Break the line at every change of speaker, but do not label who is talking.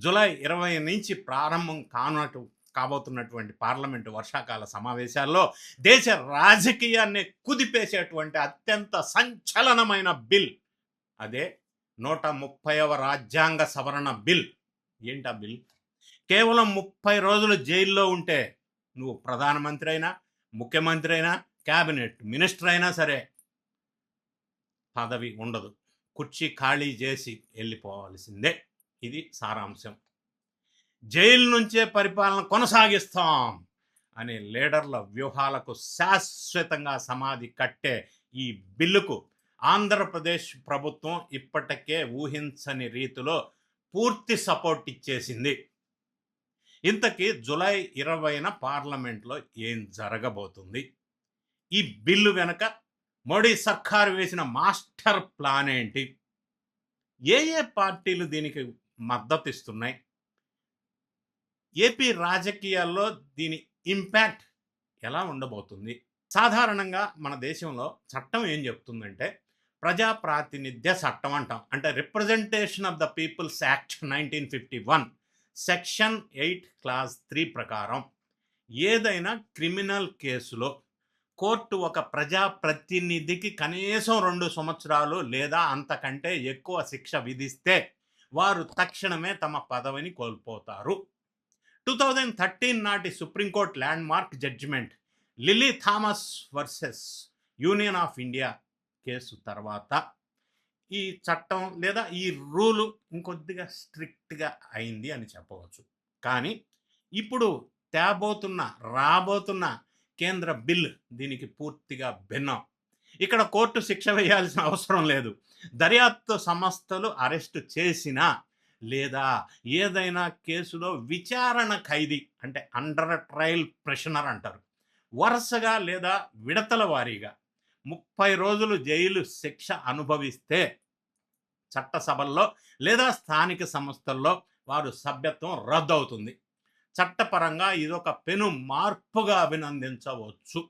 July 20 నుంచి ప్రారంభం కాబోతున్నటువంటి parliament వర్షాకాల సమావేశాల్లో దేశ రాజకీయాన్ని కుదిపేసేటువంటి అత్యంత సంచలనమైన బిల్ అదే 130వ రాజ్యాంగ సవరణ బిల్. ఏంటా బిల్? కేవలం 30 రోజులు జైల్లో ఉంటే నువ్వు ప్రధానమంత్రి అయినా, ముఖ్యమంత్రి అయినా, క్యాబినెట్ మినిస్టర్ అయినా సరే పదవి ఉండదు. కుర్చీ ఖాళీ చేసి వెళ్ళిపోవాల్సిందే. ఇది సారాంశం. జైలు నుంచే పరిపాలన కొనసాగిస్తాం అనే లీడర్ల వ్యూహాలకు శాశ్వతంగా సమాధి కట్టే ఈ బిల్లుకు ఆంధ్రప్రదేశ్ ప్రభుత్వం ఇప్పటికే ఊహించని రీతిలో పూర్తి సపోర్ట్ ఇచ్చేసింది. ఇంతకీ జూలై 20న పార్లమెంట్లో ఏం జరగబోతుంది? ఈ బిల్లు వెనక మోడీ సర్కారు వేసిన మాస్టర్ ప్లాన్ ఏంటి? ఏ పార్టీలు దీనికి మద్దతు ఇస్తున్నాయి? ఏపీ రాజకీయాల్లో దీని ఇంపాక్ట్ ఎలా ఉండబోతుంది? సాధారణంగా మన దేశంలో చట్టం ఏం చెప్తుందంటే, ప్రజా ప్రాతినిధ్య చట్టం అంటాం. అంటే representation of the peoples act 1951 section 8 clause 3 ప్రకారం ఏదైనా క్రిమినల్ కేసులో కోర్టు ఒక ప్రజాప్రతినిధికి కనీసం 2 సంవత్సరాలు లేదా అంతకంటే ఎక్కువ శిక్ష విధిస్తే వారు తక్షణమే తమ పదవిని కోల్పోతారు. 2013 నాటి supreme court landmark judgement Lilly Thomas versus union of India case తర్వాత ఈ చట్టం లేదా ఈ రూలు ఇంకొద్దిగా స్ట్రిక్ట్గా అయింది అని చెప్పవచ్చు. కానీ ఇప్పుడు రాబోతున్న కేంద్ర బిల్ దీనికి పూర్తిగా భిన్నం. ఇక్కడ కోర్టు శిక్ష వేయాల్సిన అవసరం లేదు. దర్యాప్తు సంస్థలు అరెస్టు చేసినా లేదా ఏదైనా కేసులో విచారణ ఖైదీ అంటే అండర్ ట్రయల్ ప్రిజనర్ అంటారు, వరుసగా లేదా విడతల వారీగా 30 రోజులు జైలు శిక్ష అనుభవిస్తే చట్టసభల్లో లేదా స్థానిక సంస్థల్లో వారు సభ్యత్వం రద్దు అవుతుంది. చట్టపరంగా ఇదొక పెను మార్పుగా అభినందించవచ్చు.